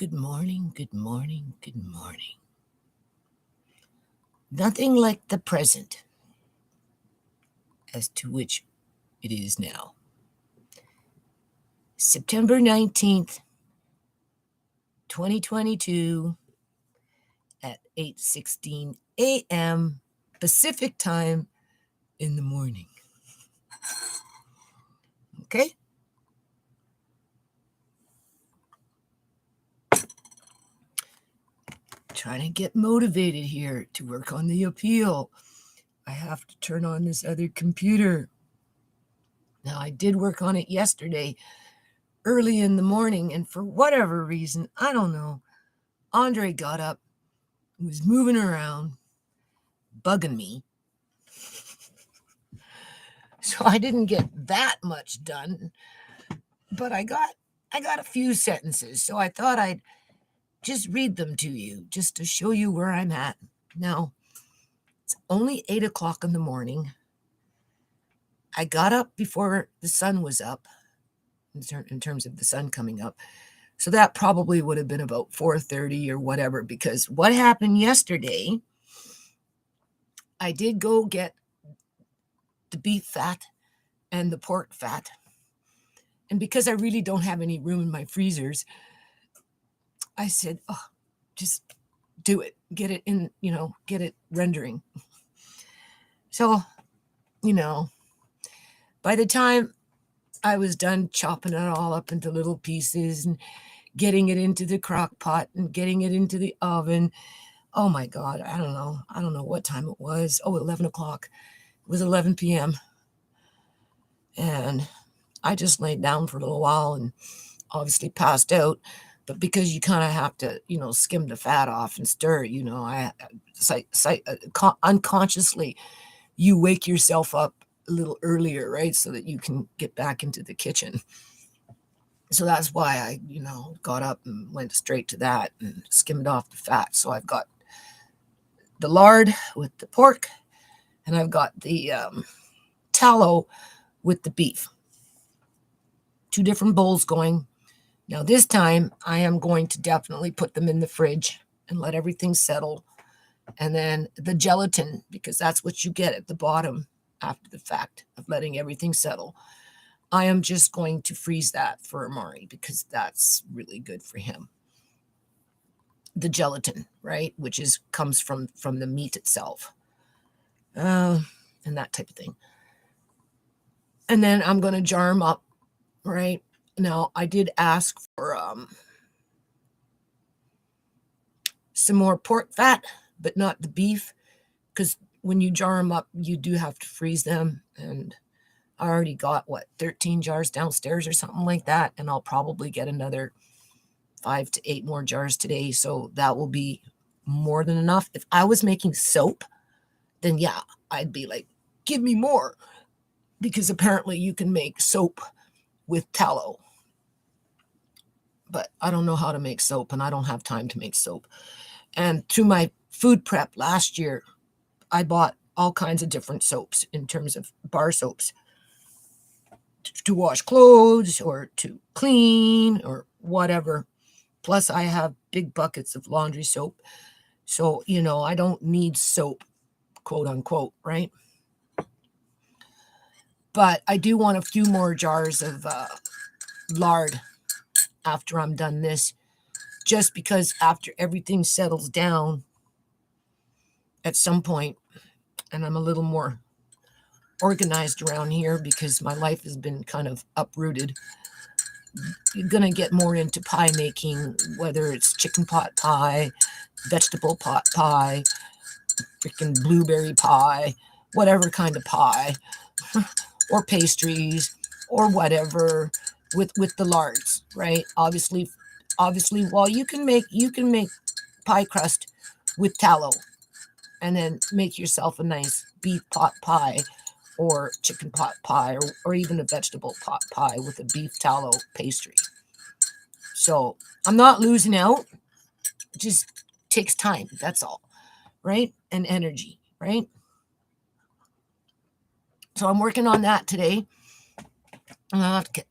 Good morning, good morning, good morning. Nothing like the present as to which it is now. September 19th, 2022 at 8:16 a.m. Pacific time in the morning. Okay? Trying to get motivated here to work on the appeal. I have to turn on this other computer. Now, I did work on it yesterday early in the morning, and for whatever reason, I don't know, Andre got up, was moving around, bugging me. So I didn't get that much done, but I got a few sentences. So I thought I'd just read them to you, just to show you where I'm at. Now, it's only 8 o'clock in the morning. I got up before the sun was up, in terms of the sun coming up. So that probably would have been about 4:30 or whatever, because what happened yesterday, I did go get the beef fat and the pork fat. And because I really don't have any room in my freezers, I said, oh, just do it. Get it in, get it rendering. So, by the time I was done chopping it all up into little pieces and getting it into the crock pot and getting it into the oven, oh my God, I don't know what time it was. Oh, 11 o'clock. It was 11 p.m. And I just laid down for a little while and obviously passed out. But because you kind of have to, skim the fat off and stir, unconsciously, you wake yourself up a little earlier, right? So that you can get back into the kitchen. So that's why I, got up and went straight to that and skimmed off the fat. So I've got the lard with the pork, and I've got the tallow with the beef. Two different bowls going. Now, this time, I am going to definitely put them in the fridge and let everything settle. And then the gelatin, because that's what you get at the bottom after the fact of letting everything settle. I am just going to freeze that for Amari because that's really good for him. The gelatin, right, which comes from the meat itself, and that type of thing. And then I'm going to jar them up, right? Now, I did ask for some more pork fat, but not the beef, because when you jar them up, you do have to freeze them. And I already got, 13 jars downstairs or something like that. And I'll probably get another 5 to 8 more jars today. So that will be more than enough. If I was making soap, then yeah, I'd be like, give me more. Because apparently you can make soap with tallow. But I don't know how to make soap, and I don't have time to make soap. And through my food prep last year, I bought all kinds of different soaps in terms of bar soaps to wash clothes or to clean or whatever. Plus, I have big buckets of laundry soap. So, I don't need soap, quote unquote, right? But I do want a few more jars of lard after I'm done this, just because after everything settles down at some point, and I'm a little more organized around here because my life has been kind of uprooted, you're going to get more into pie making, whether it's chicken pot pie, vegetable pot pie, freaking blueberry pie, whatever kind of pie, or pastries, or whatever with the lards, right? Obviously, well, you can make pie crust with tallow, and then make yourself a nice beef pot pie or chicken pot pie, or even a vegetable pot pie with a beef tallow pastry. So I'm not losing out. It just takes time. That's all, right? And energy, right? So I'm working on that today. And I'll have to get,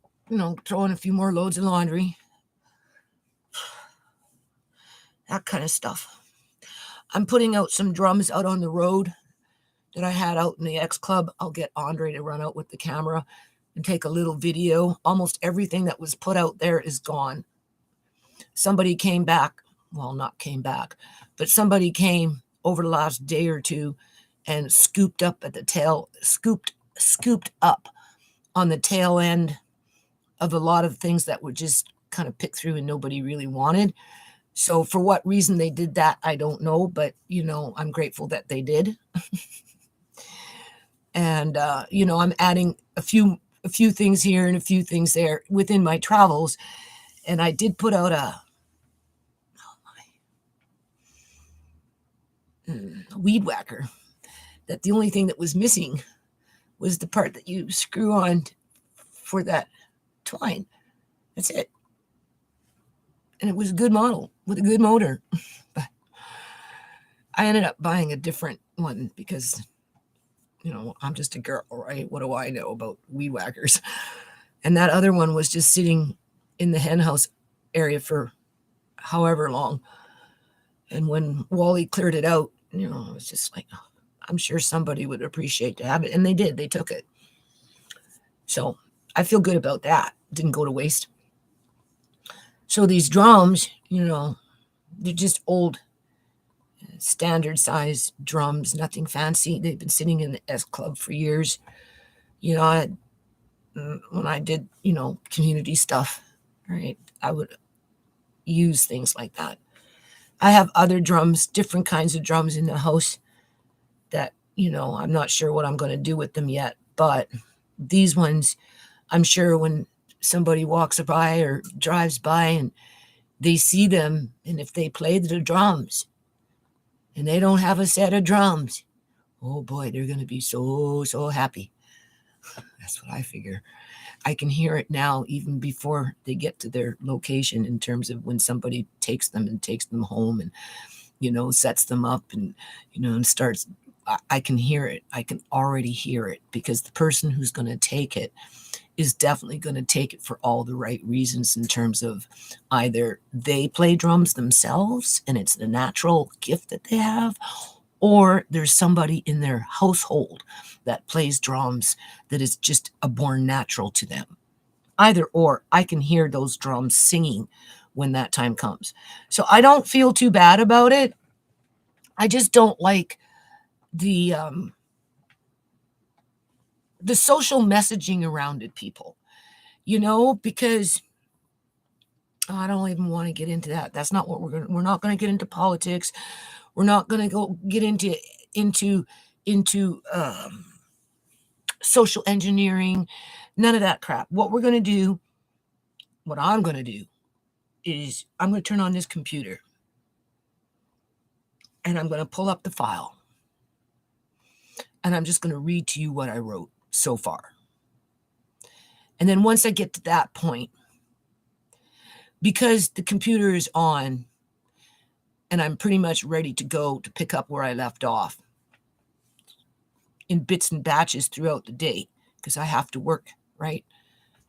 throw in a few more loads of laundry. that kind of stuff. I'm putting out some drums out on the road that I had out in the X Club. I'll get Andre to run out with the camera and take a little video. Almost everything that was put out there is gone. Somebody came back, well, not came back, but somebody came over the last day or two and scooped up at the tail, scooped up on the tail end of a lot of things that were just kind of picked through and nobody really wanted. So for what reason they did that, I don't know, but I'm grateful that they did. And I'm adding a few things here and a few things there within my travels. And I did put out a weed whacker that the only thing that was missing was the part that you screw on for that twine. That's it. And it was a good model with a good motor. But I ended up buying a different one because, I'm just a girl, right? What do I know about weed whackers? And that other one was just sitting in the hen house area for however long. And when Wally cleared it out, it was just like, I'm sure somebody would appreciate to have it. And they did. They took it. So I feel good about that. Didn't go to waste. So these drums, they're just old, standard size drums, nothing fancy. They've been sitting in the S Club for years. When I did, community stuff, right, I would use things like that. I have other drums, different kinds of drums in the house that, I'm not sure what I'm going to do with them yet. But these ones, I'm sure when somebody walks by or drives by and they see them, and if they play the drums and they don't have a set of drums, oh boy, they're going to be so, so happy. That's what I figure. I can hear it now, even before they get to their location, in terms of when somebody takes them home and, sets them up and, and starts. I can hear it. I can already hear it, because the person who's going to take it is definitely going to take it for all the right reasons, in terms of either they play drums themselves and it's the natural gift that they have, or there's somebody in their household that plays drums that is just a born natural to them. Either or, I can hear those drums singing when that time comes. So I don't feel too bad about it. I just don't like the social messaging around it, people, because I don't even want to get into that. That's not what we're not going to get into politics. We're not going to go get into social engineering, none of that crap. What I'm going to do is I'm going to turn on this computer and I'm going to pull up the file. And I'm just going to read to you what I wrote so far. And then once I get to that point, because the computer is on and I'm pretty much ready to go to pick up where I left off in bits and batches throughout the day, because I have to work, right?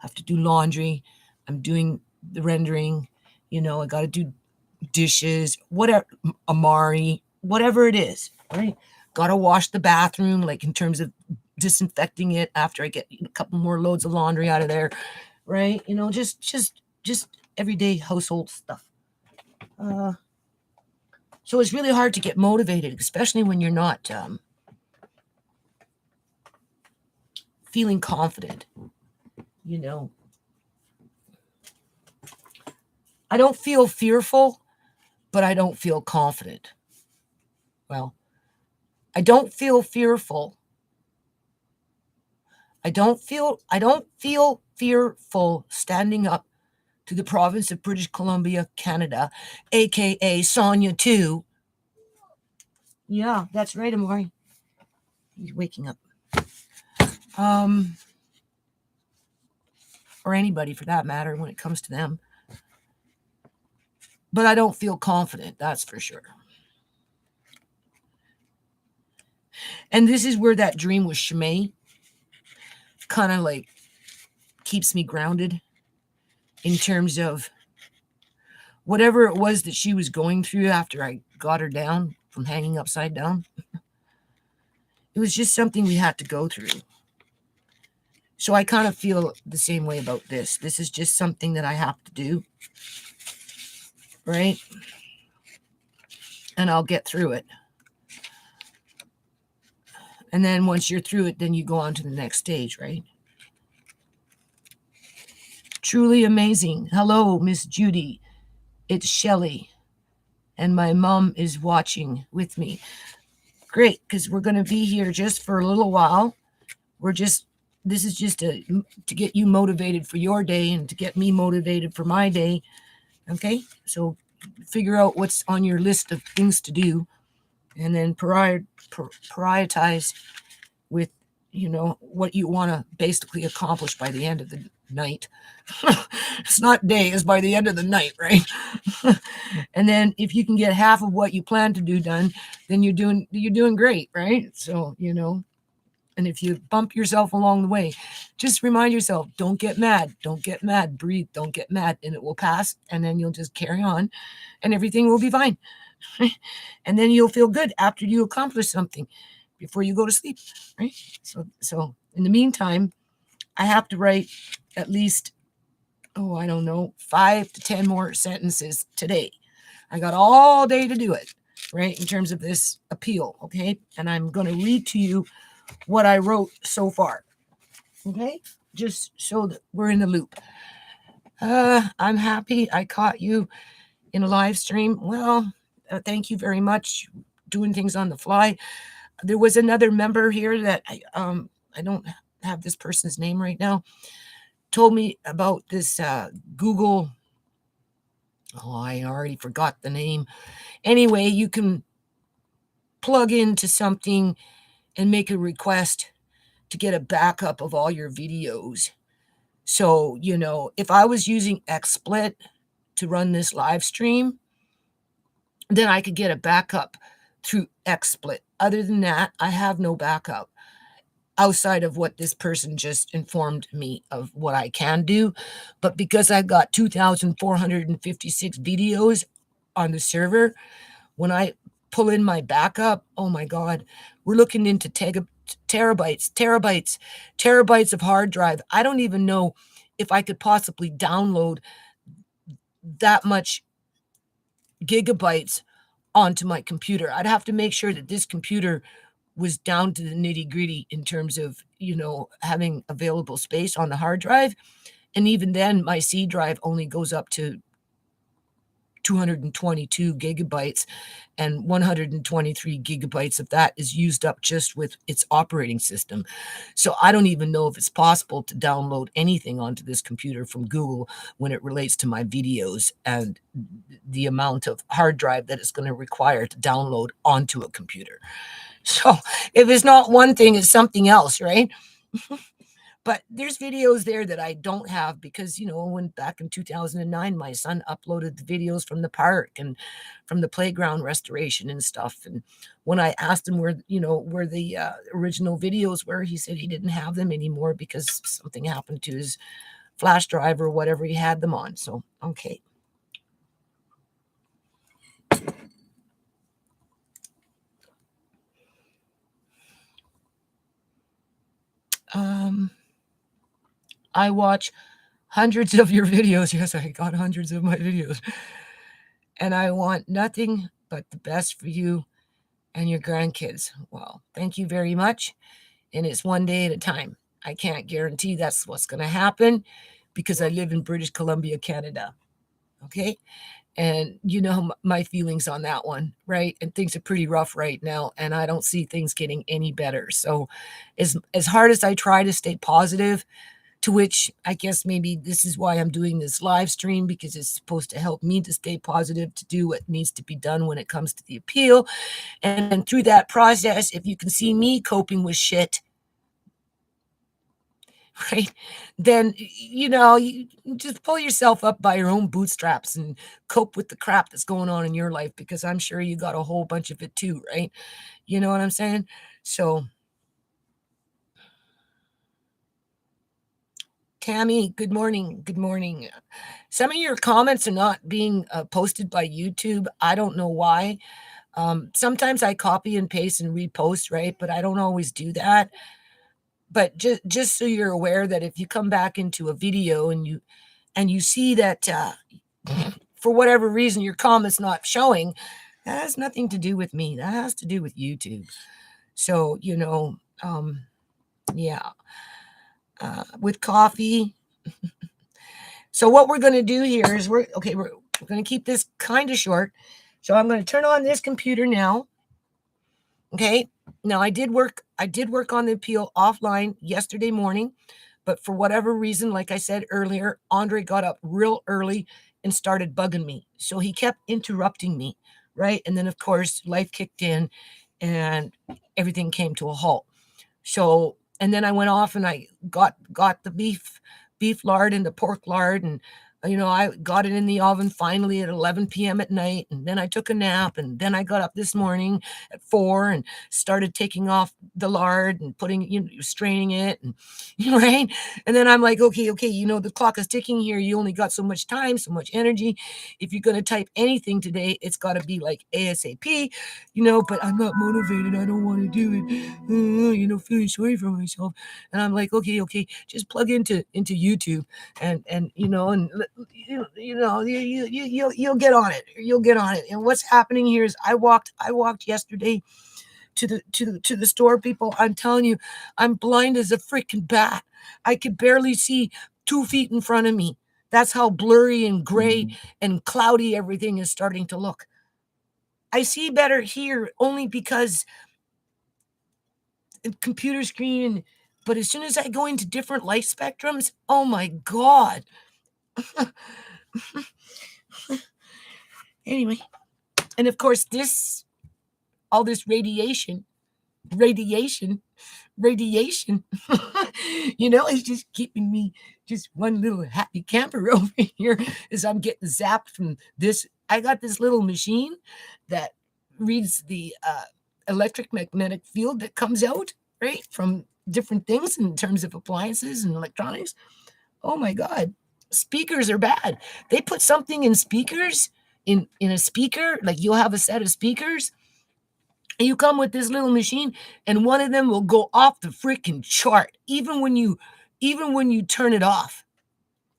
I have to do laundry. I'm doing the rendering. I got to do dishes, whatever, Amari, whatever it is, right? Got to wash the bathroom, like in terms of disinfecting it after I get a couple more loads of laundry out of there, right? Just everyday household stuff. So it's really hard to get motivated, especially when you're not feeling confident. I don't feel fearful, but I don't feel confident. Well, I don't feel fearful. I don't feel fearful standing up to the province of British Columbia, Canada, aka Sonia 2. Yeah, that's right, Amori. He's waking up. Or anybody for that matter when it comes to them. But I don't feel confident, that's for sure. And this is where that dream with Shimei kind of like keeps me grounded, in terms of whatever it was that she was going through after I got her down from hanging upside down, it was just something we had to go through. So I kind of feel the same way about this. This is just something that I have to do, right? And I'll get through it. And then once you're through it, then you go on to the next stage, right? Truly amazing. Hello, Miss Judy. It's Shelly. And my mom is watching with me. Great, because we're going to be here just for a little while. This is just to get you motivated for your day and to get me motivated for my day. Okay, so figure out what's on your list of things to do, and then prioritize with, what you want to basically accomplish by the end of the night. It's not day, it's by the end of the night, right? And then if you can get half of what you plan to do done, then you're doing great, right? So, and if you bump yourself along the way, just remind yourself, don't get mad, breathe, don't get mad, and it will pass. And then you'll just carry on and everything will be fine. And then you'll feel good after you accomplish something before you go to sleep, right? So in the meantime, I have to write at least, 5 to 10 more sentences today. I got all day to do it, right? In terms of this appeal, okay? And I'm going to read to you what I wrote so far, okay? Just so that we're in the loop. I'm happy I caught you in a live stream. Well, thank you very much. Doing things on the fly. There was another member here that I don't have this person's name right now, told me about this Google. Oh, I already forgot the name. Anyway, you can plug into something and make a request to get a backup of all your videos. So, if I was using XSplit to run this live stream, then I could get a backup through XSplit. Other than that, I have no backup outside of what this person just informed me of what I can do. But because I've got 2,456 videos on the server, when I pull in my backup, oh my God, we're looking into terabytes of hard drive. I don't even know if I could possibly download that much gigabytes onto my computer. I'd have to make sure that this computer was down to the nitty gritty in terms of, having available space on the hard drive. And even then, my C drive only goes up to 222 gigabytes, and 123 gigabytes of that is used up just with its operating system. So I don't even know if it's possible to download anything onto this computer from Google when it relates to my videos and the amount of hard drive that it's going to require to download onto a computer. So if it's not one thing, it's something else, right? But there's videos there that I don't have because, when back in 2009, my son uploaded the videos from the park and from the playground restoration and stuff. And when I asked him where the original videos were, he said he didn't have them anymore because something happened to his flash drive or whatever he had them on. So, okay. I watch hundreds of your videos. Yes, I got hundreds of my videos. And I want nothing but the best for you and your grandkids. Well, thank you very much. And it's one day at a time. I can't guarantee that's what's going to happen because I live in British Columbia, Canada. Okay. And my feelings on that one, right? And things are pretty rough right now. And I don't see things getting any better. So as hard as I try to stay positive, to which I guess maybe this is why I'm doing this live stream, because it's supposed to help me to stay positive, to do what needs to be done when it comes to the appeal. And through that process, if you can see me coping with shit, right, then, you just pull yourself up by your own bootstraps and cope with the crap that's going on in your life, because I'm sure you got a whole bunch of it too, right? You know what I'm saying? So Tammy, good morning. Good morning. Some of your comments are not being posted by YouTube. I don't know why. Sometimes I copy and paste and repost, right? But I don't always do that. But just so you're aware that if you come back into a video and you see that for whatever reason your comment's not showing, that has nothing to do with me. That has to do with YouTube. So yeah, with coffee. So what we're going to do here is we're going to keep this kind of short. So I'm going to turn on this computer now. Okay. Now I did work on the appeal offline yesterday morning, but for whatever reason, like I said earlier, Andre got up real early and started bugging me. So he kept interrupting me, right? And then of course life kicked in and everything came to a halt. So, and then I went off and I got the beef lard and the pork lard, and I got it in the oven finally at 11 p.m. at night, and then I took a nap, and then I got up this morning at 4 and started taking off the lard and putting, straining it, and right. And then I'm like, okay, the clock is ticking here. You only got so much time, so much energy. If you're gonna type anything today, it's got to be like ASAP, But I'm not motivated. I don't want to do it. Feeling sorry for myself. And I'm like, okay, just plug into YouTube and you'll get on it. You'll get on it. And what's happening here is I walked yesterday to the store, people. I'm telling you, I'm blind as a freaking bat. I could barely see 2 feet in front of me. That's how blurry and gray and cloudy everything is starting to look. I see better here only because computer screen, but as soon as I go into different light spectrums, oh my God. Anyway, and of course all this radiation, it's just keeping me just one little happy camper over here as I'm getting zapped from this. I got this little machine that reads the electric magnetic field that comes out, right, from different things in terms of appliances and electronics. Oh my God. Speakers are bad. They put something in speakers, in a speaker, like you'll have a set of speakers, and you come with this little machine, and one of them will go off the freaking chart, even when you turn it off.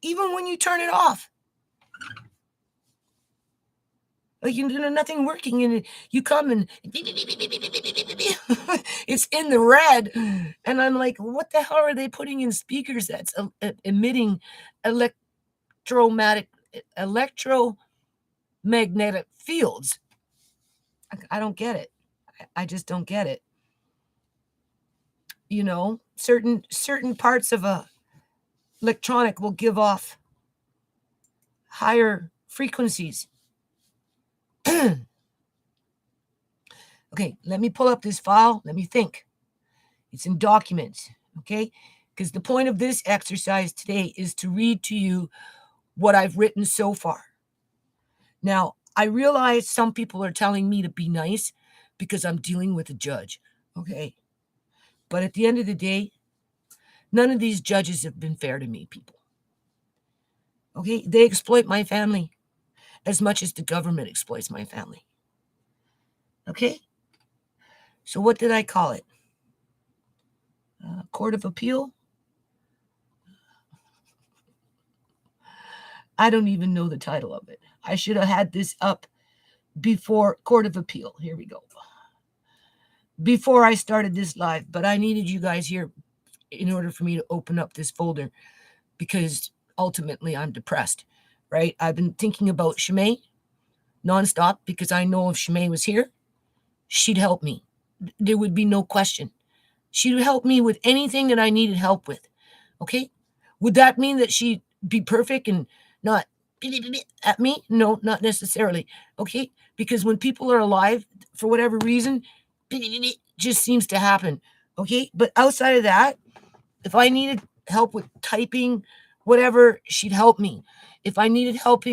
Even when you turn it off. Like nothing working, and you come and it's in the red, and I'm like, what the hell are they putting in speakers that's emitting electromagnetic fields? I don't get it. I just don't get it. Certain parts of a electronic will give off higher frequencies. Okay, let me pull up this file. Let me think. It's in documents, okay? Because the point of this exercise today is to read to you what I've written so far. Now, I realize some people are telling me to be nice because I'm dealing with a judge, okay? But at the end of the day, none of these judges have been fair to me, people. Okay? They exploit my family as much as the government exploits my family. Okay? So what did I call it? Court of Appeal? I don't even know the title of it. I should have had this up before Court of Appeal. Here we go. Before I started this live, but I needed you guys here in order for me to open up this folder because ultimately I'm depressed, right? I've been thinking about Shimei nonstop because I know if Shimei was here, she'd help me. There would be no question. She would help me with anything that I needed help with. Okay? Would that mean that she'd be perfect and not at me? No, not necessarily. Okay? Because when people are alive, for whatever reason, just seems to happen. Okay? But outside of that, if I needed help with typing, whatever, she'd help me. If I needed help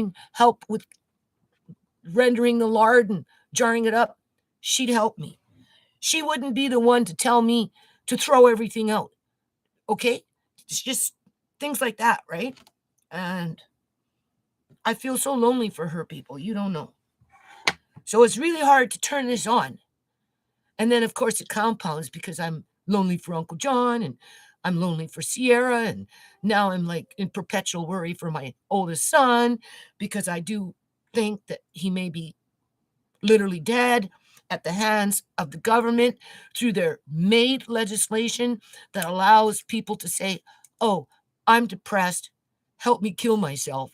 with rendering the lard and jarring it up, she'd help me. She wouldn't be the one to tell me to throw everything out. Okay? It's just things like that, right? And I feel so lonely for her, people. You don't know. So it's really hard to turn this on. And then, of course, it compounds because I'm lonely for Uncle John and I'm lonely for Sierra. And now I'm like in perpetual worry for my oldest son because I do think that he may be literally dead at the hands of the government through their made legislation that allows people to say, oh, I'm depressed, help me kill myself.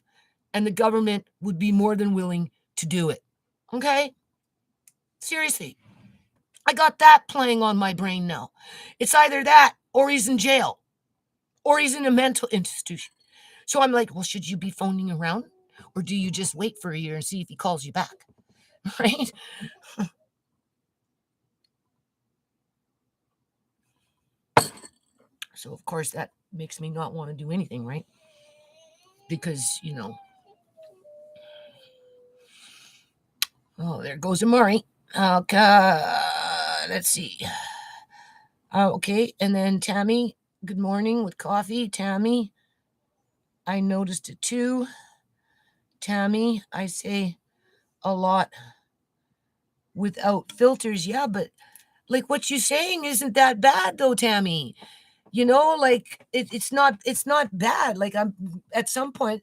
And the government would be more than willing to do it. Okay? Seriously. I got that playing on my brain now. It's either that or he's in jail or he's in a mental institution. So I'm like, well, should you be phoning around or do you just wait for a year and see if he calls you back? Right? So, of course, that makes me not want to do anything, right? Because, oh, there goes Amari. Okay, let's see. Okay, and then Tammy, good morning with coffee. Tammy, I noticed it too. Tammy, I say a lot without filters. Yeah, but like what you're saying isn't that bad though, Tammy. Like it's not bad. Like I'm at some point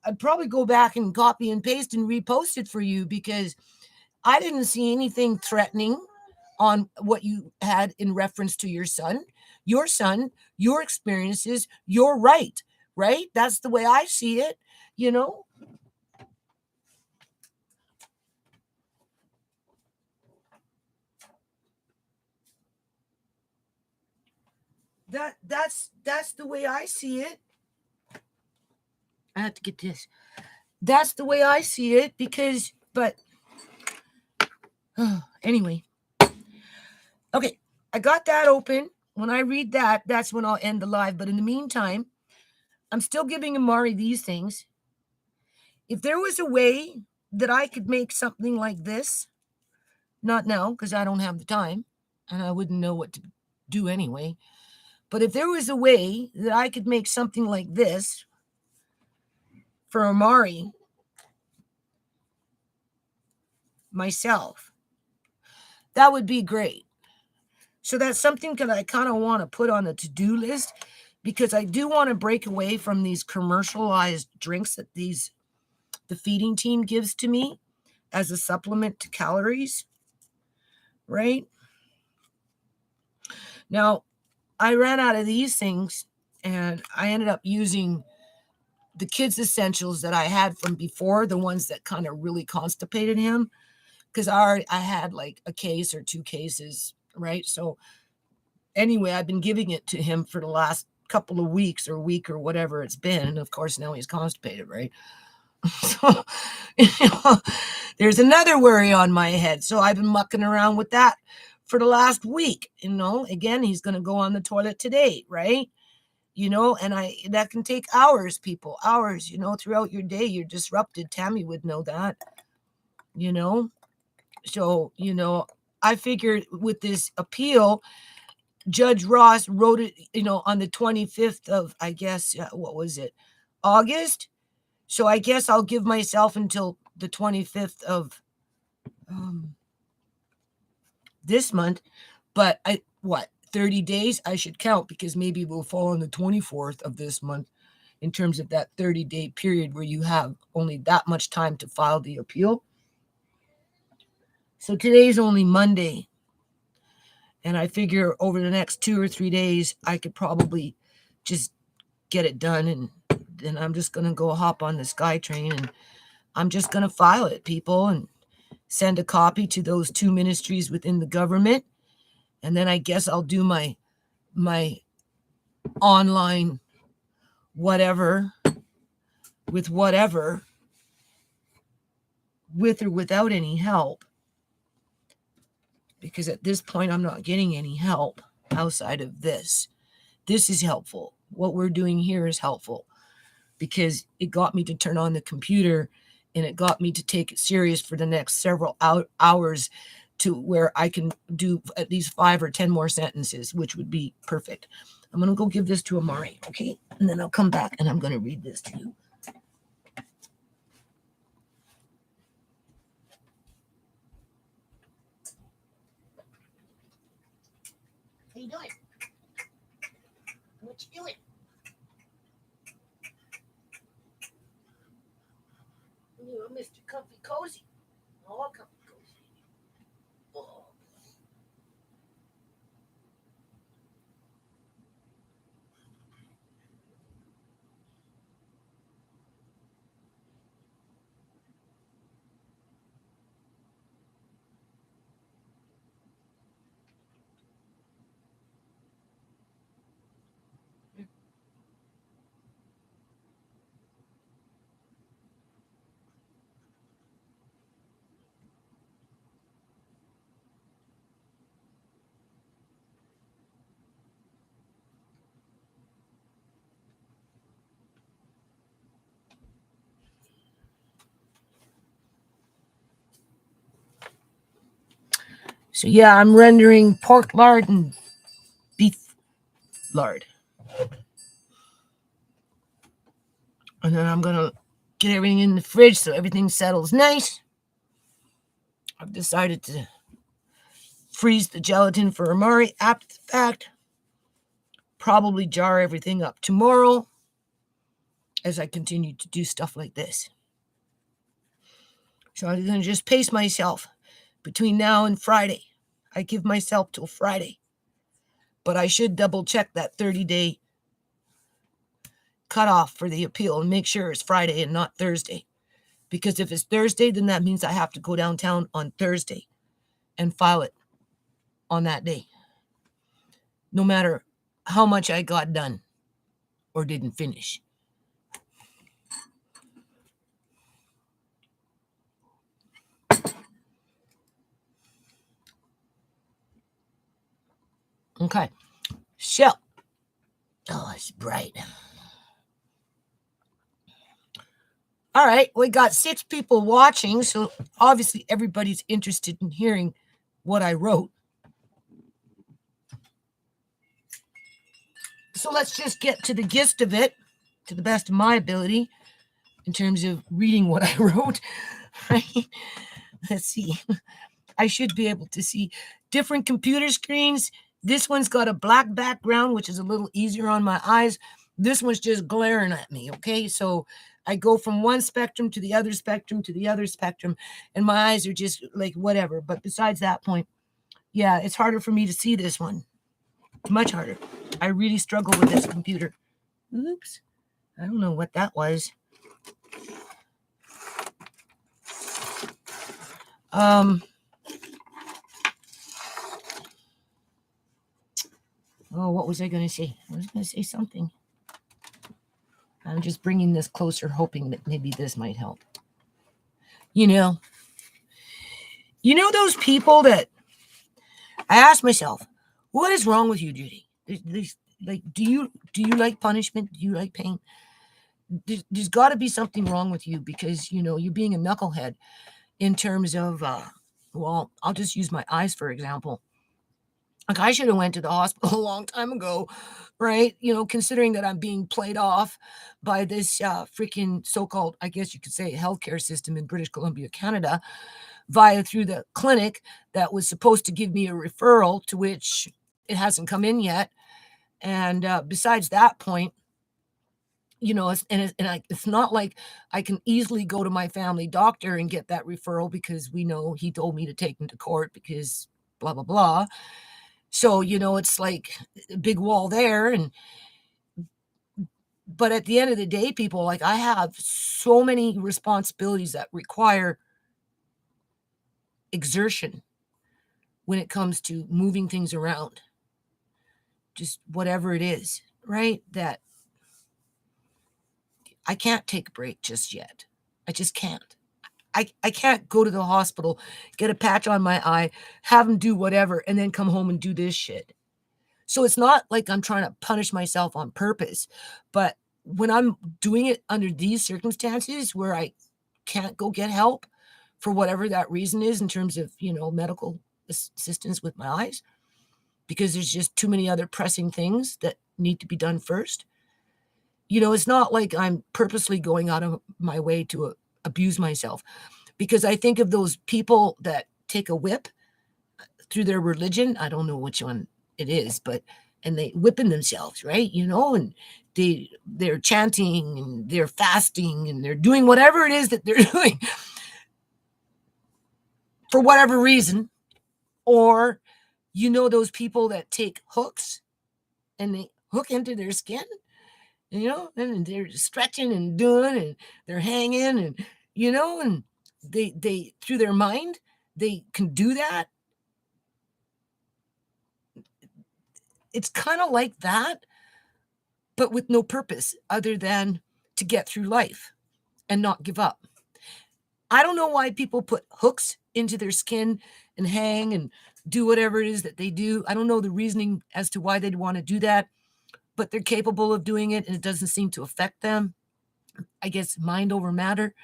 I'd probably go back and copy and paste and repost it for you because I didn't see anything threatening on what you had in reference to your son, your experiences, your right? That's the way I see it, you know? That's the way I see it. I have to get this. That's the way I see it but anyway. Okay, I got that open. When I read that, that's when I'll end the live. But in the meantime, I'm still giving Amari these things. If there was a way that I could make something like this, not now because I don't have the time and I wouldn't know what to do anyway. But if there was a way that I could make something like this for Amari myself, that would be great. So that's something that I kind of want to put on the to-do list because I do want to break away from these commercialized drinks that the feeding team gives to me as a supplement to calories, right? Now, I ran out of these things and I ended up using the kids' essentials that I had from before, the ones that kind of really constipated him, because I had like a case or 2 cases, right? So anyway, I've been giving it to him for the last couple of weeks or week or whatever it's been. And of course, now he's constipated, right? So, there's another worry on my head. So I've been mucking around with that for the last week. Again, he's going to go on the toilet today, right? And that can take hours, people, hours, throughout your day. You're disrupted. Tammy would know that, So, I figured with this appeal, Judge Ross wrote it, on the 25th of, I guess, what was it, August? So I guess I'll give myself until the 25th of this month. But 30 days? I should count because maybe we'll fall on the 24th of this month in terms of that 30-day period where you have only that much time to file the appeal. So today's only Monday. And I figure over the next 2 or 3 days, I could probably just get it done. And then I'm just going to go hop on the SkyTrain and I'm just going to file it, people, and send a copy to those 2 ministries within the government. And then I guess I'll do my online whatever, with or without any help. Because at this point, I'm not getting any help outside of this. This is helpful. What we're doing here is helpful because it got me to turn on the computer and it got me to take it serious for the next several hours to where I can do at least 5 or 10 more sentences, which would be perfect. I'm going to go give this to Amari, okay? And then I'll come back and I'm going to read this to you. How you doing? What you doing? You're Mr. Comfy Cozy. Oh, comfy cozy. Oh. So yeah, I'm rendering pork lard and beef lard. And then I'm going to get everything in the fridge so everything settles nice. I've decided to freeze the gelatin for Amari after the fact. Probably jar everything up tomorrow as I continue to do stuff like this. So I'm going to just pace myself between now and Friday. I give myself till Friday. But I should double check that 30-day cutoff for the appeal and make sure it's Friday and not Thursday. Because if it's Thursday, then that means I have to go downtown on Thursday and file it on that day. No matter how much I got done or didn't finish. Okay. So, oh, it's bright. All right, we got 6 people watching, so obviously everybody's interested in hearing what I wrote. So let's just get to the gist of it, to the best of my ability, in terms of reading what I wrote. Right? Let's see. I should be able to see different computer screens. This one's got a black background, which is a little easier on my eyes. This one's just glaring at me, okay? So I go from one spectrum to the other spectrum to the other spectrum, and my eyes are just like whatever. But besides that point, yeah, it's harder for me to see this one. Much harder. I really struggle with this computer. Oops. I don't know what that was. Oh, what was I going to say? I was going to say something. I'm just bringing this closer, hoping that maybe this might help. You know those people that I ask myself, what is wrong with you, Judy? Like, do you like punishment? Do you like pain? There's got to be something wrong with you because, you're being a knucklehead in terms of, well, I'll just use my eyes, for example. Like, I should have went to the hospital a long time ago, right? Considering that I'm being played off by this freaking so-called, I guess you could say, healthcare system in British Columbia, Canada, through the clinic that was supposed to give me a referral, to which it hasn't come in yet. And besides that point, it's not like I can easily go to my family doctor and get that referral because we know he told me to take him to court because blah, blah, blah. So, it's like a big wall there. But at the end of the day, people, like, I have so many responsibilities that require exertion when it comes to moving things around. Just whatever it is, right? That I can't take a break just yet. I just can't. I can't go to the hospital, get a patch on my eye, have them do whatever, and then come home and do this shit. So it's not like I'm trying to punish myself on purpose, but when I'm doing it under these circumstances where I can't go get help, for whatever that reason is in terms of, medical assistance with my eyes, because there's just too many other pressing things that need to be done first. It's not like I'm purposely going out of my way to abuse myself, because I think of those people that take a whip through their religion. I don't know which one it is, and they whipping themselves, right? And they're chanting and they're fasting and they're doing whatever it is that they're doing for whatever reason. Or, those people that take hooks and they hook into their skin, and they're stretching and doing, and they're hanging, and, and they through their mind, they can do that. It's kind of like that, but with no purpose other than to get through life and not give up. I don't know why people put hooks into their skin and hang and do whatever it is that they do. I don't know the reasoning as to why they'd want to do that, but they're capable of doing it and it doesn't seem to affect them. I guess mind over matter.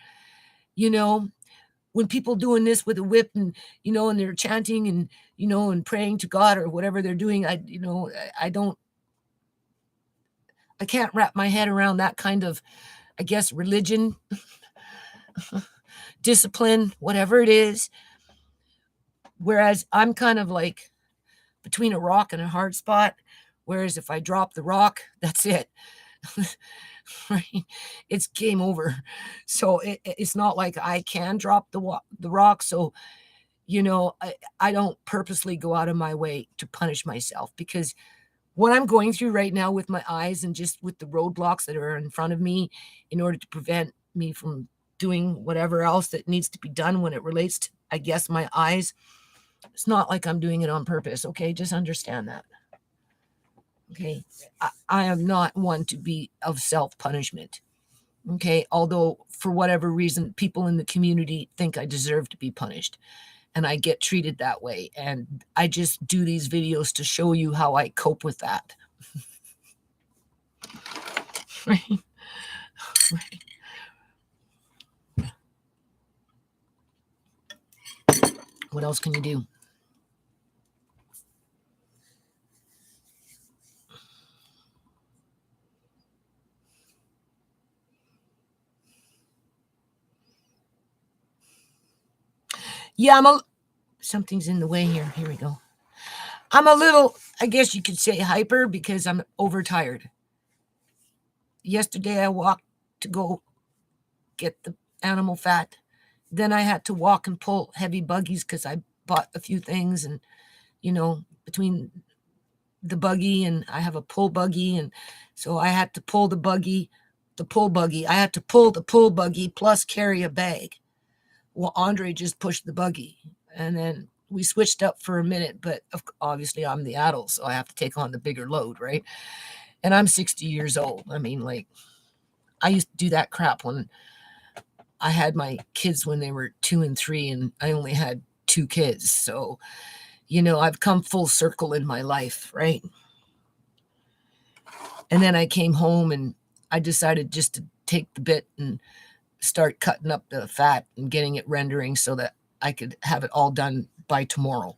When people doing this with a whip and, and they're chanting and, and praying to God or whatever they're doing, I can't wrap my head around that kind of, I guess, religion, discipline, whatever it is. Whereas I'm kind of like between a rock and a hard spot. Whereas if I drop the rock, that's it. Right? It's game over. So it's not like I can drop the rock. So, I don't purposely go out of my way to punish myself, because what I'm going through right now with my eyes and just with the roadblocks that are in front of me in order to prevent me from doing whatever else that needs to be done when it relates to, I guess, my eyes, it's not like I'm doing it on purpose. Okay. Just understand that. Okay. I am not one to be of self-punishment. Okay. Although for whatever reason, people in the community think I deserve to be punished and I get treated that way. And I just do these videos to show you how I cope with that. Right. Right. What else can you do? Yeah, something's in the way here. Here we go. I'm a little, I guess you could say, hyper because I'm overtired. Yesterday I walked to go get the animal fat. Then I had to walk and pull heavy buggies because I bought a few things, and between the buggy and I have a pull buggy, and so I had to pull the pull buggy. I had to pull the pull buggy plus carry a bag. Well, Andre just pushed the buggy, and then we switched up for a minute, but obviously I'm the adult, so I have to take on the bigger load, right? And I'm 60 years old. I mean, like, I used to do that crap when I had my kids when they were 2 and 3, and I only had 2 kids. So, I've come full circle in my life, right? And then I came home and I decided just to take the bit and start cutting up the fat and getting it rendering so that I could have it all done by tomorrow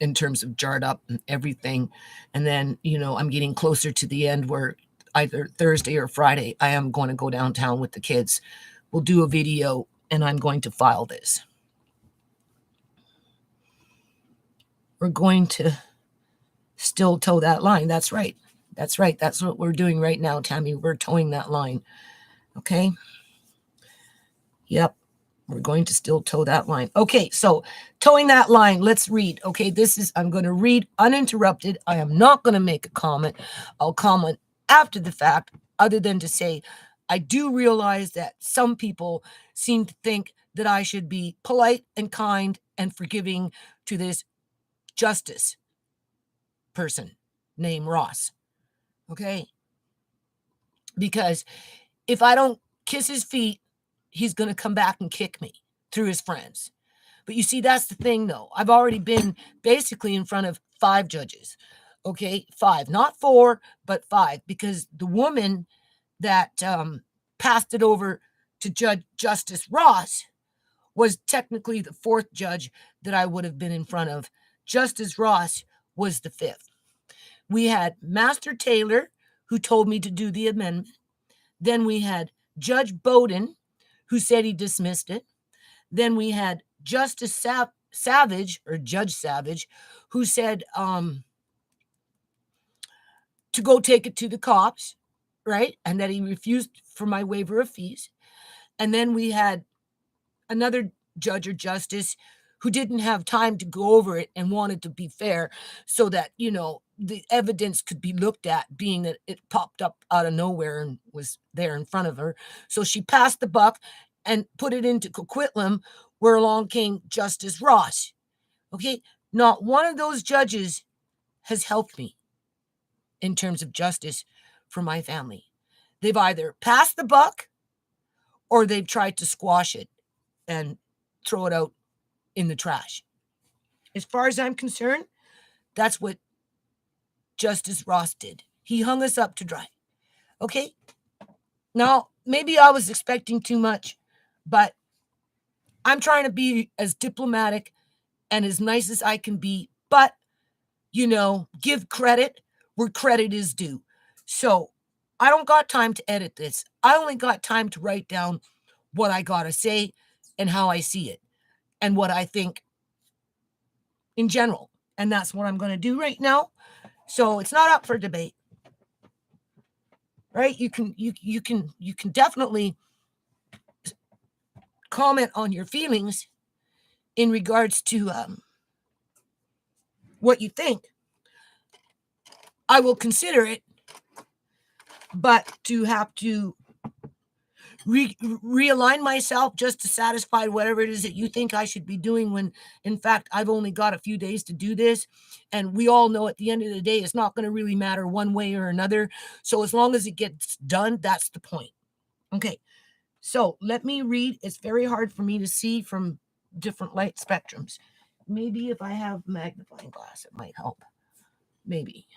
in terms of jarred up and everything. And then, I'm getting closer to the end where either Thursday or Friday, I am going to go downtown with the kids. We'll do a video and I'm going to file this. We're going to still toe that line. That's right. That's right. That's what we're doing right now, Tammy. We're towing that line. Okay. Yep. We're going to still toe that line. Okay. So towing that line, let's read. Okay. I'm going to read uninterrupted. I am not going to make a comment. I'll comment after the fact, other than to say, I do realize that some people seem to think that I should be polite and kind and forgiving to this justice person named Ross. Okay? Because if I don't kiss his feet, he's going to come back and kick me through his friends. But you see, that's the thing, though. I've already been basically in front of 5 judges. Okay? 5. Not 4, but 5. Because the woman that passed it over to Judge Justice Ross was technically the fourth judge that I would have been in front of. Justice Ross was the fifth. We had Master Taylor, who told me to do the amendment. Then we had Judge Bowden, who said he dismissed it. Then we had Justice Savage, or Judge Savage, who said to go take it to the cops, right? And that he refused for my waiver of fees. And then we had another judge or justice who didn't have time to go over it and wanted to be fair so that, the evidence could be looked at, being that it popped up out of nowhere and was there in front of her. So she passed the buck and put it into Coquitlam, where along came Justice Ross. Okay, not one of those judges has helped me in terms of justice for my family. They've either passed the buck or they've tried to squash it and throw it out in the trash. As far as I'm concerned, that's what Justice Ross did. He hung us up to dry. Okay? Now, maybe I was expecting too much, but I'm trying to be as diplomatic and as nice as I can be, but, give credit where credit is due. So I don't got time to edit this. I only got time to write down what I got to say and how I see it and what I think in general. And that's what I'm going to do right now. So it's not up for debate, right? You can definitely comment on your feelings in regards to what you think. I will consider it, but to have to realign myself just to satisfy whatever it is that you think I should be doing, when in fact I've only got a few days to do this, and we all know at the end of the day it's not going to really matter one way or another. So as long as it gets done, that's the point. Okay, so let me read. It's very hard for me to see from different light spectrums. Maybe if I have a magnifying glass, it might help. Maybe.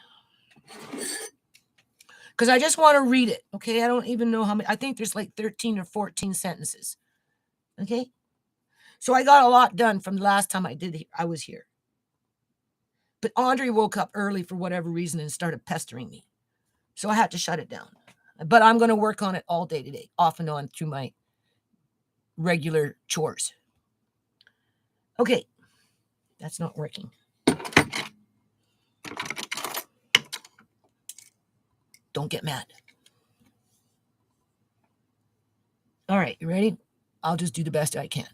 Because I just want to read it, okay? I don't even know how many. I think there's like 13 or 14 sentences, okay? So I got a lot done from the last time I was here. But Andre woke up early for whatever reason and started pestering me. So I had to shut it down. But I'm going to work on it all day today, off and on through my regular chores. Okay, that's not working. Don't get mad. All right, you ready? I'll just do the best I can.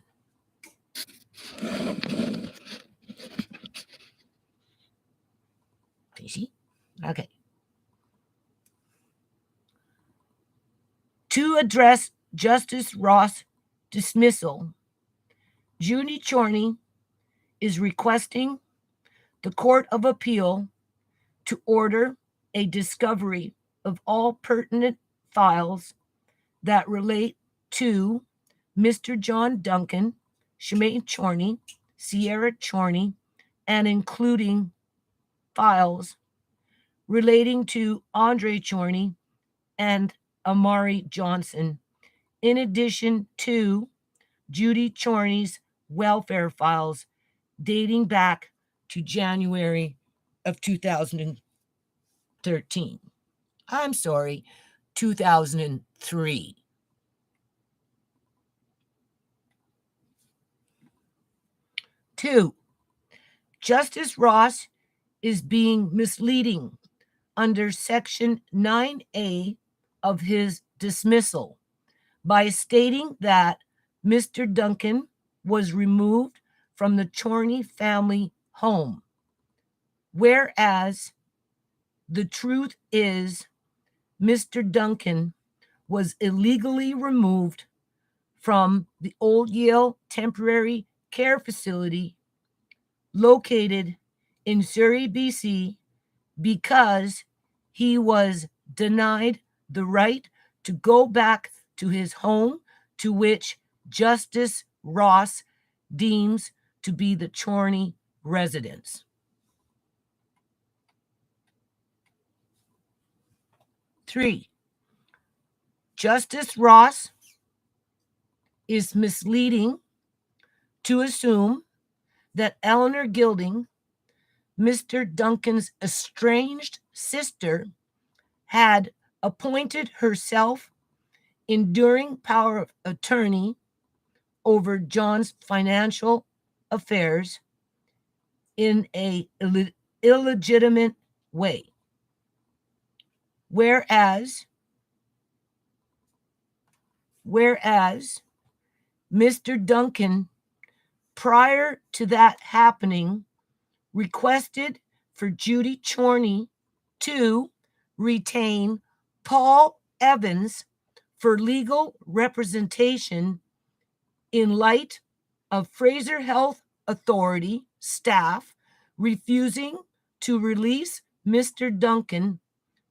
PC? Okay. To address Justice Ross' dismissal, Judy Chorney is requesting the Court of Appeal to order a discovery of all pertinent files that relate to Mr. John Duncan, Shemaine Chorney, Sierra Chorney, and including files relating to Andre Chorney and Amari Johnson, in addition to Judy Chorney's welfare files dating back to January of 2013. I'm sorry, 2003. Two, Justice Ross is being misleading under Section 9A of his dismissal by stating that Mr. Duncan was removed from the Chorney family home, whereas the truth is Mr. Duncan was illegally removed from the Old Yale Temporary Care Facility located in Surrey, BC, because he was denied the right to go back to his home, to which Justice Ross deems to be the Chorney residence. Three, Justice Ross is misleading to assume that Eleanor Gilding, Mr. Duncan's estranged sister, had appointed herself enduring power of attorney over John's financial affairs in a illegitimate way. Whereas Mr. Duncan, prior to that happening, requested for Judy Chorney to retain Paul Evans for legal representation in light of Fraser Health Authority staff refusing to release Mr. Duncan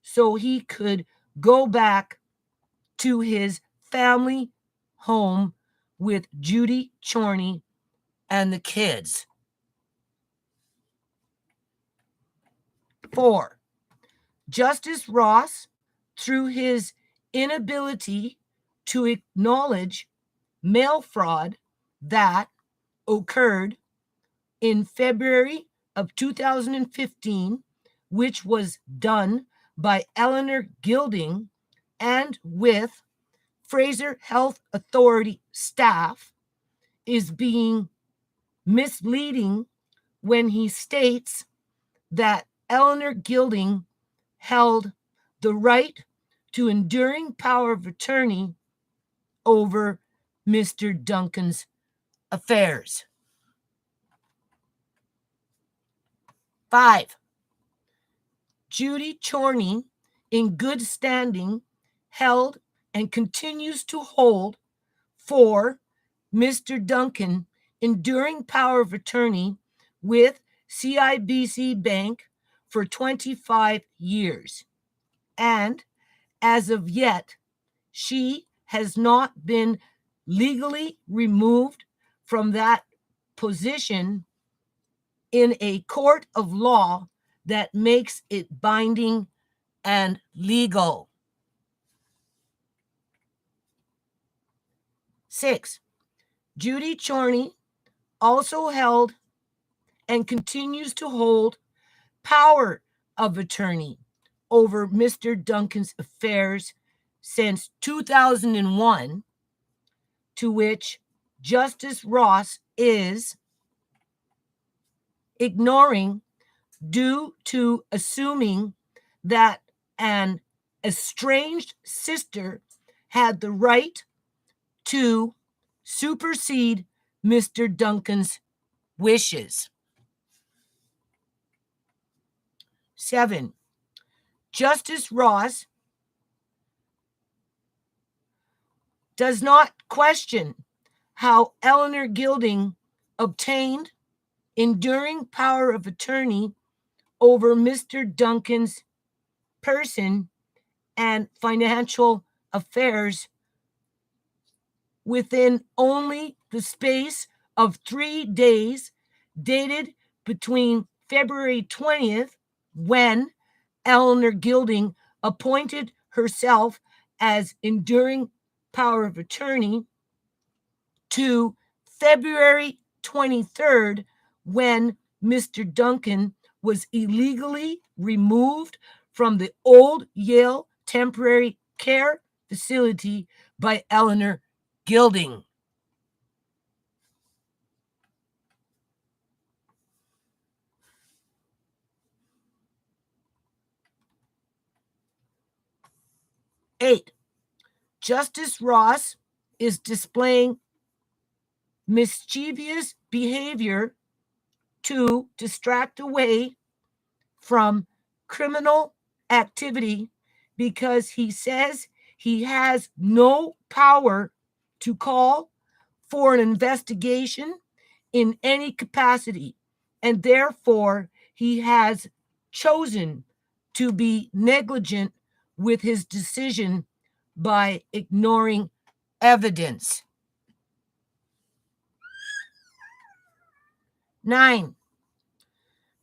so he could go back to his family home with Judy Chorney and the kids. 4. Justice Ross, through his inability to acknowledge mail fraud that occurred in February of 2015, which was done by Eleanor Gilding and with Fraser Health Authority staff, is being misleading when he states that Eleanor Gilding held the right to enduring power of attorney over Mr. Duncan's affairs. 5. Judy Chorney, in good standing, held and continues to hold for Mr. Duncan enduring power of attorney with CIBC Bank for 25 years. And as of yet, she has not been legally removed from that position in a court of law that makes it binding and legal. 6. Judy Chorney also held and continues to hold power of attorney over Mr. Duncan's affairs since 2001, to which Justice Ross is ignoring due to assuming that an estranged sister had the right to supersede Mr. Duncan's wishes. 7. Justice Ross does not question how Eleanor Gilding obtained enduring power of attorney over Mr. Duncan's person and financial affairs within only the space of 3 days, dated between February 20th, when Eleanor Gilding appointed herself as enduring power of attorney, to February 23rd, when Mr. Duncan was illegally removed from the old Yale Temporary Care Facility by Eleanor Gilding. Eight, Justice Ross is displaying mischievous behavior to distract away from criminal activity because he says he has no power to call for an investigation in any capacity, and therefore he has chosen to be negligent with his decision by ignoring evidence. 9.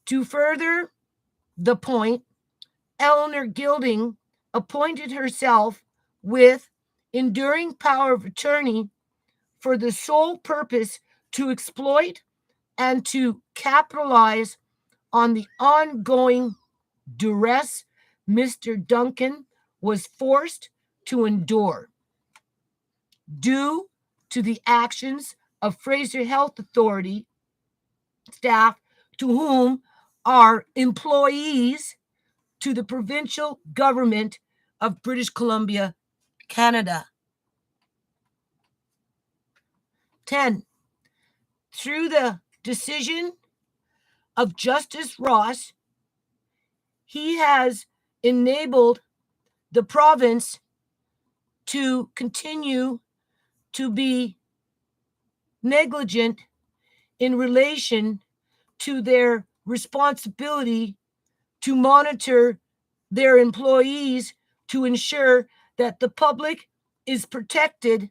To further the point, Eleanor Gilding appointed herself with enduring power of attorney for the sole purpose to exploit and to capitalize on the ongoing duress Mr. Duncan was forced to endure due to the actions of Fraser Health Authority staff, to whom are employees to the provincial government of British Columbia, Canada. 10. Through the decision of Justice Ross, he has enabled the province to continue to be negligent in relation to their responsibility to monitor their employees to ensure that the public is protected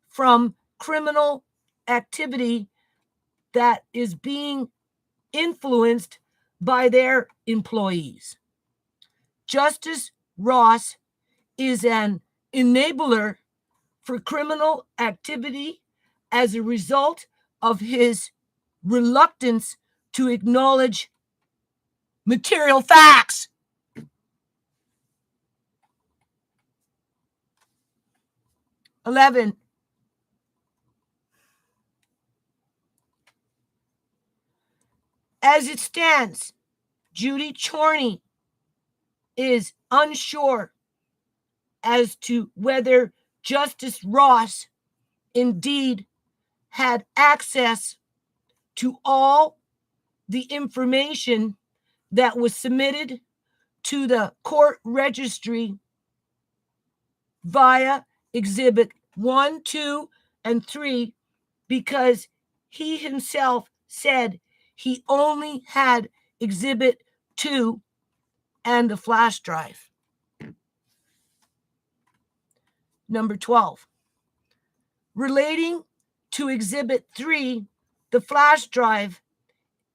from criminal activity that is being influenced by their employees. Justice Ross is an enabler for criminal activity as a result of his reluctance to acknowledge material facts. Eleven. As it stands, Judy Chorney is unsure as to whether Justice Ross indeed had access to all the information that was submitted to the court registry via Exhibit 1, 2, and 3, because he himself said he only had Exhibit 2 and the flash drive. Number 12. Relating to Exhibit 3, the flash drive,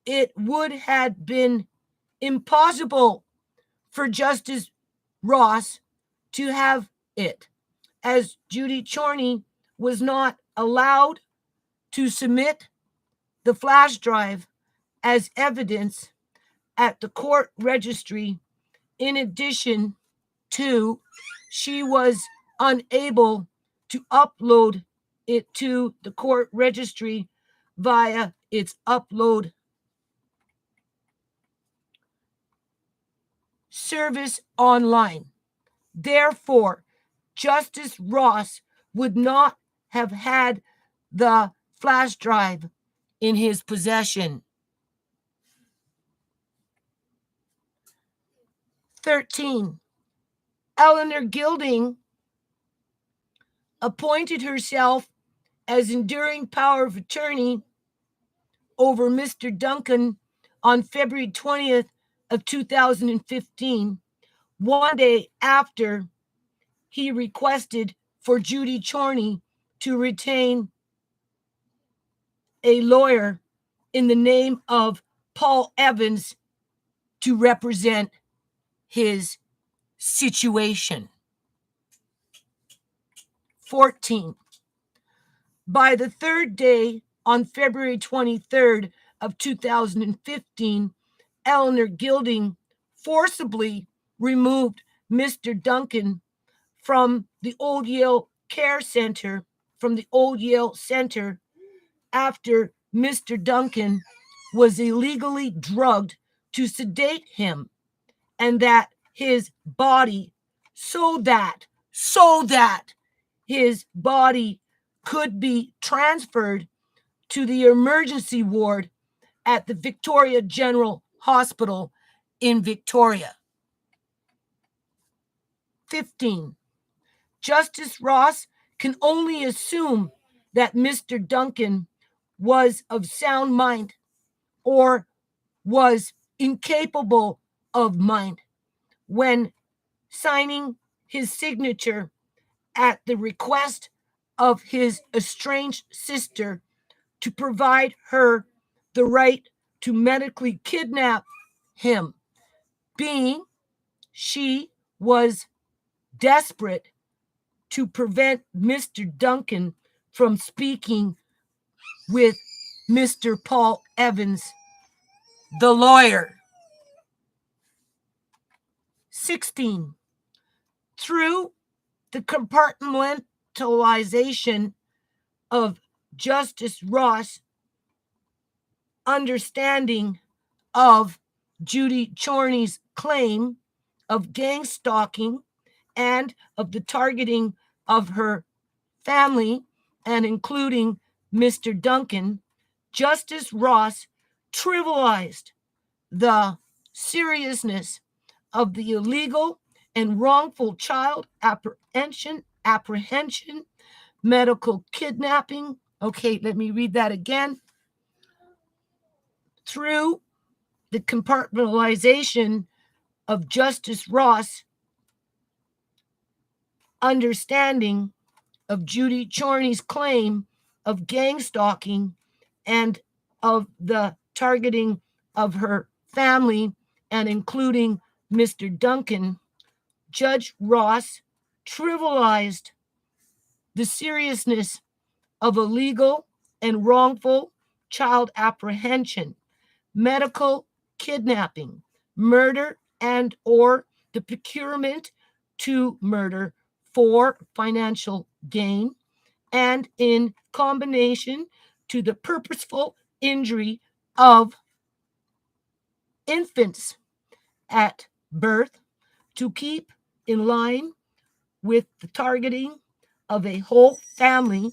it would have been impossible for Justice Ross to have it, as Judy Chorney was not allowed to submit the flash drive as evidence at the court registry. In addition to, she was unable to upload it to the court registry via its upload service online. Therefore, Justice Ross would not have had the flash drive in his possession. 13. Eleanor Gilding appointed herself as enduring power of attorney over Mr. Duncan on February 20th of 2015, one day after he requested for Judy Chorney to retain a lawyer in the name of Paul Evans to represent his situation. 14. By the third day, on February 23rd of 2015, Eleanor Gilding forcibly removed Mr. Duncan from the Old Yale Care Center, after Mr. Duncan was illegally drugged to sedate him, and that his body, so that his body could be transferred to the emergency ward at the Victoria General Hospital in Victoria. 15. Justice Ross can only assume that Mr. Duncan was of sound mind or was incapable of mind when signing his signature at the request of his estranged sister to provide her the right to medically kidnap him, being she was desperate to prevent Mr. Duncan from speaking with Mr. Paul Evans, the lawyer. 16. Through the compartmentalization of Justice Ross' understanding of Judy Chorney's claim of gang stalking and of the targeting of her family, and including Mr. Duncan, Justice Ross trivialized the seriousness of the illegal and wrongful child apprehension, medical kidnapping. Okay, let me read that again. Through the compartmentalization of Justice Ross' understanding of Judy Chorney's claim of gang stalking and of the targeting of her family, and including Mr. Duncan, Judge Ross trivialized the seriousness of illegal and wrongful child apprehension, medical kidnapping, murder, and or the procurement to murder for financial gain, and in combination to the purposeful injury of infants at birth, to keep in line with the targeting of a whole family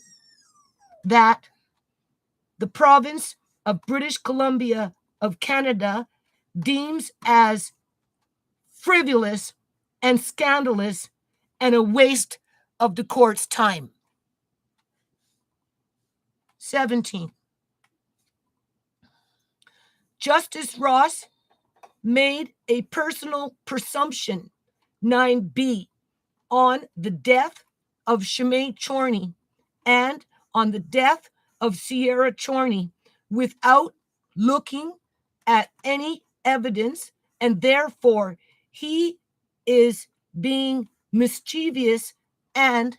that the province of British Columbia of Canada deems as frivolous and scandalous and a waste of the court's time. 17. Justice Ross made a personal presumption, 9b, on the death of Shimei Chorney and on the death of Sierra Chorney without looking at any evidence, and therefore he is being mischievous and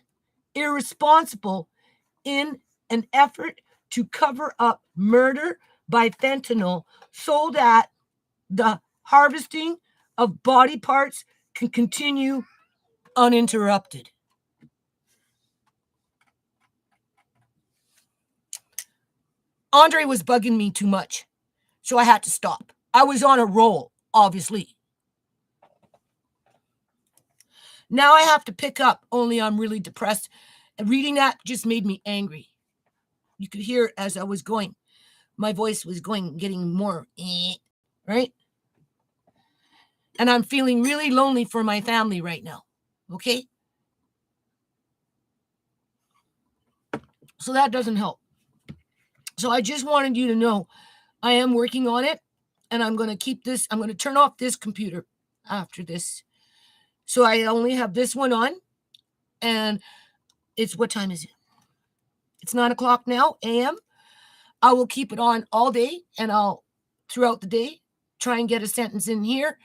irresponsible in an effort to cover up murder by fentanyl so that the harvesting of body parts can continue uninterrupted. Andre was bugging me too much, so I had to stop. I was on a roll, obviously. Now I have to pick up, only I'm really depressed. And reading that just made me angry. You could hear it as I was going. My voice was getting more, right? And I'm feeling really lonely for my family right now, okay? So that doesn't help. So I just wanted you to know I am working on it, and I'm going to keep this. I'm going to turn off this computer after this. So I only have this one on, and it's, what time is it? It's 9:00 now, a.m. I will keep it on all day, and I'll, throughout the day, try and get a sentence in here,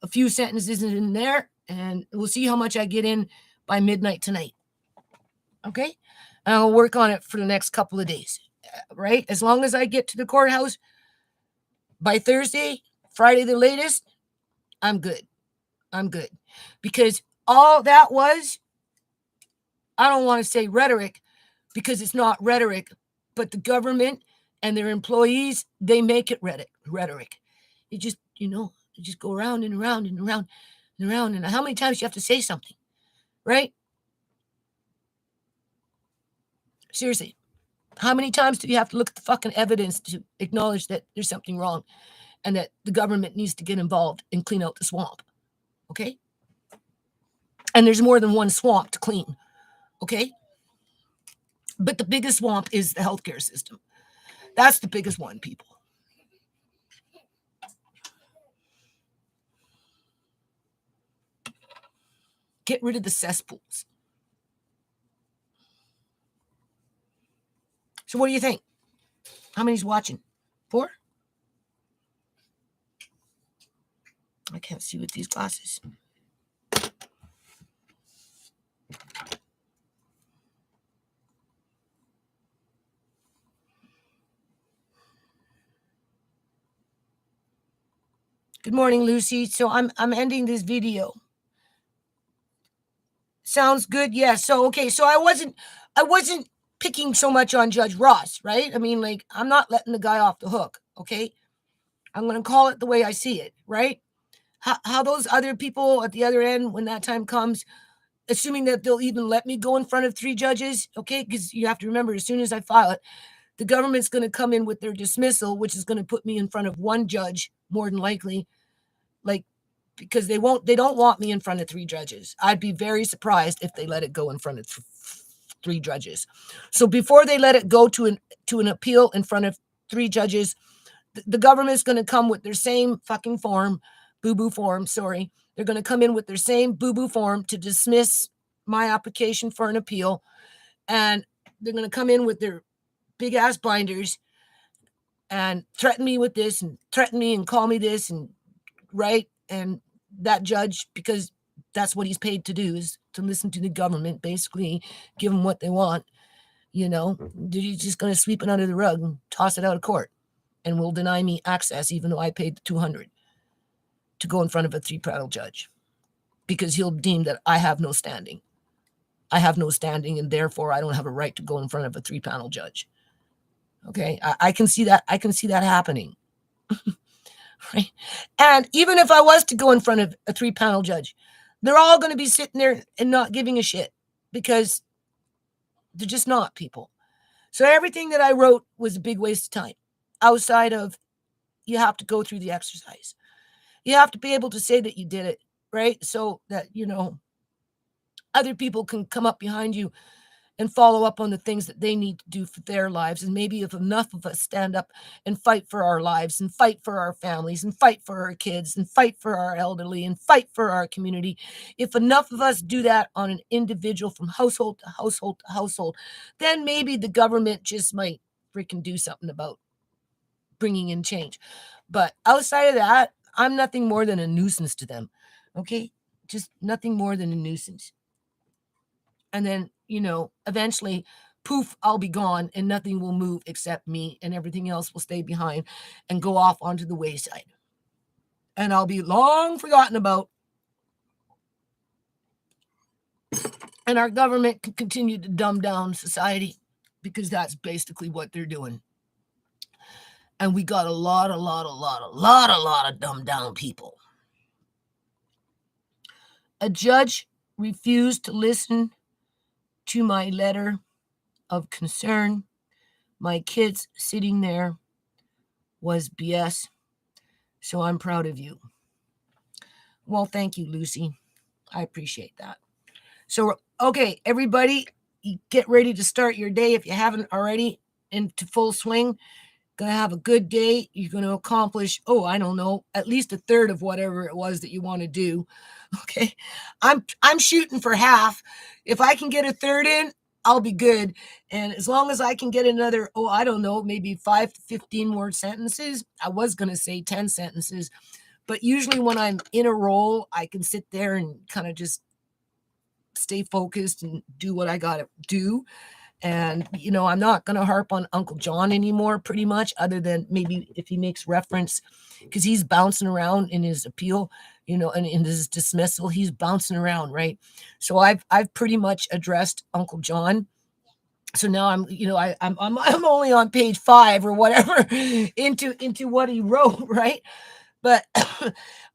a few sentences in there, and we'll see how much I get in by midnight tonight. Okay? And I'll work on it for the next couple of days, right? As long as I get to the courthouse by Thursday, Friday the latest, I'm good. I'm good. Because all that was, I don't want to say rhetoric, because it's not rhetoric, but the government and their employees, they make it rhetoric. You just, you just go around and around and around and around. And how many times do you have to say something, right? Seriously. How many times do you have to look at the fucking evidence to acknowledge that there's something wrong and that the government needs to get involved and clean out the swamp? Okay? And there's more than one swamp to clean. Okay? But the biggest swamp is the healthcare system. That's the biggest one, people. Get rid of the cesspools. So what do you think? How many's watching? 4? I can't see with these glasses. Good morning, Lucy. So I'm ending this video. Sounds good. Yes. So okay. So I wasn't picking so much on Judge Ross, right? I mean, like, I'm not letting the guy off the hook. Okay. I'm gonna call it the way I see it, right? How those other people at the other end, when that time comes, assuming that they'll even let me go in front of 3 judges, okay? Because you have to remember, as soon as I file it, the government's going to come in with their dismissal, which is going to put me in front of 1 judge, more than likely, like, because they don't want me in front of 3 judges. I'd be very surprised if they let it go in front of 3 judges. So before they let it go to an appeal in front of 3 judges, the government's going to come with their same fucking form, boo-boo form, sorry. They're going to come in with their same boo-boo form to dismiss my application for an appeal. And they're going to come in with their big ass binders and threaten me with this and threaten me and call me this and right. And that judge, because that's what he's paid to do, is to listen to the government, basically give them what they want. You know, he's just going to sweep it under the rug and toss it out of court, and will deny me access, even though I paid the $200 to go in front of a 3-panel judge, because he'll deem that I have no standing. I have no standing, and therefore I don't have a right to go in front of a 3-panel judge. Okay, I can see that. I can see that happening. Right? And even if I was to go in front of a 3-panel judge, they're all going to be sitting there and not giving a shit, because they're just not, people. So everything that I wrote was a big waste of time, outside of, you have to go through the exercise. You have to be able to say that you did it, right? So that, other people can come up behind you and follow up on the things that they need to do for their lives. And maybe if enough of us stand up and fight for our lives and fight for our families and fight for our kids and fight for our elderly and fight for our community, if enough of us do that on an individual, from household to household to household, then maybe the government just might freaking do something about bringing in change. But outside of that, I'm nothing more than a nuisance to them. Okay? Just nothing more than a nuisance. And then, eventually, poof, I'll be gone and nothing will move except me, and everything else will stay behind and go off onto the wayside. And I'll be long forgotten about. And our government can continue to dumb down society, because that's basically what they're doing. And we got a lot of dumbed down people. A judge refused to listen to my letter of concern. My kids sitting there was BS. So I'm proud of you. Well, thank you, Lucy. I appreciate that. So, okay, everybody, get ready to start your day if you haven't already, into full swing. Going to have a good day. You're going to accomplish, I don't know, at least a third of whatever it was that you want to do. Okay. I'm shooting for half. If I can get a third in, I'll be good. And as long as I can get another, I don't know, maybe 5 to 15 more sentences. I was going to say 10 sentences, but usually when I'm in a role, I can sit there and kind of just stay focused and do what I got to do. And, I'm not going to harp on Uncle John anymore, pretty much, other than maybe if he makes reference, because he's bouncing around in his appeal, and in his dismissal, he's bouncing around, right? So I've pretty much addressed Uncle John. So now I'm only on page 5 or whatever into what he wrote, right? But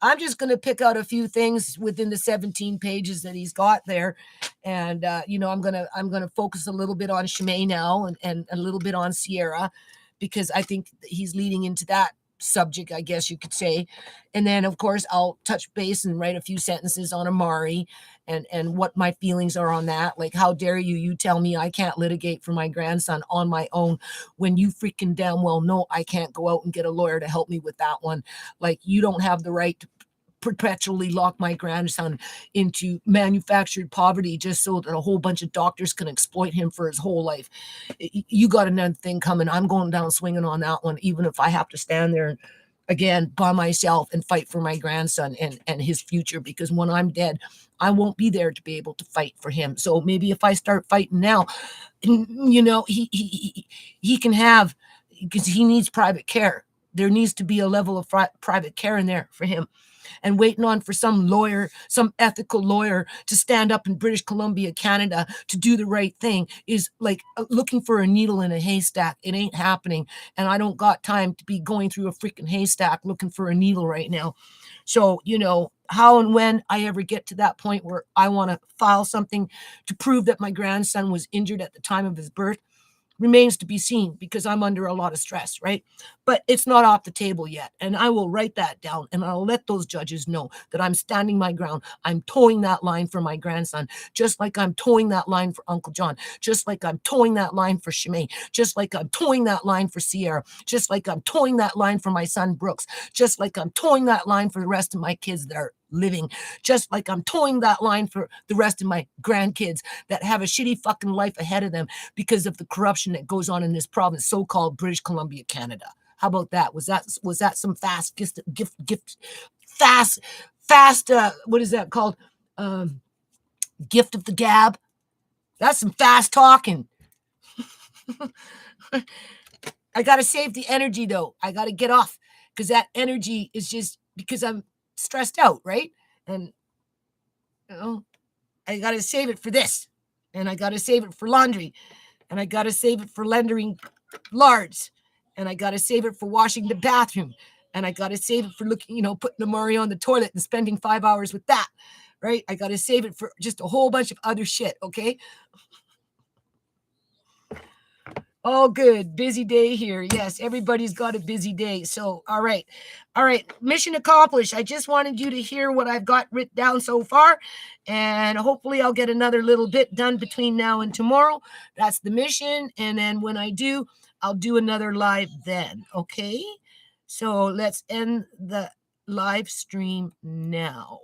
I'm just going to pick out a few things within the 17 pages that he's got there. And, I'm going to focus a little bit on Shimei now, and a little bit on Sierra, because I think he's leading into that subject, I guess you could say. And then, of course, I'll touch base and write a few sentences on Amari and what my feelings are on that. Like, how dare you tell me I can't litigate for my grandson on my own, when you freaking damn well know I can't go out and get a lawyer to help me with that one. Like, you don't have the right to perpetually lock my grandson into manufactured poverty just so that a whole bunch of doctors can exploit him for his whole life. You got another thing coming. I'm going down swinging on that one, even if I have to stand there again by myself and fight for my grandson and his future, because when I'm dead, I won't be there to be able to fight for him. So maybe if I start fighting now, he can have, because he needs private care. There needs to be a level of private care in there for him. And waiting on for some lawyer, some ethical lawyer to stand up in British Columbia, Canada to do the right thing is like looking for a needle in a haystack. It ain't happening. And I don't got time to be going through a freaking haystack looking for a needle right now. So, how and when I ever get to that point where I want to file something to prove that my grandson was injured at the time of his birth remains to be seen because I'm under a lot of stress, right? But it's not off the table yet. And I will write that down and I'll let those judges know that I'm standing my ground. I'm towing that line for my grandson, just like I'm towing that line for Uncle John, just like I'm towing that line for Shimei, just like I'm towing that line for Sierra, just like I'm towing that line for my son Brooks, just like I'm towing that line for the rest of my kids that are living, just like I'm towing that line for the rest of my grandkids that have a shitty fucking life ahead of them because of the corruption that goes on in this province, so-called British Columbia, Canada. How about that? Was that some fast gift fast what is that called? Gift of the gab? That's some fast talking. I got to save the energy though. I got to get off because that energy is just because I'm stressed out, right? And I got to save it for this, and I got to save it for laundry, and I got to save it for rendering lards, and I got to save it for washing the bathroom, and I got to save it for looking, putting the Mario on the toilet and spending 5 hours with that, right? I got to save it for just a whole bunch of other shit, okay? Oh, good. Busy day here. Yes, everybody's got a busy day. So, all right. All right. Mission accomplished. I just wanted you to hear what I've got written down so far. And hopefully, I'll get another little bit done between now and tomorrow. That's the mission. And then when I do, I'll do another live then. Okay. So, let's end the live stream now.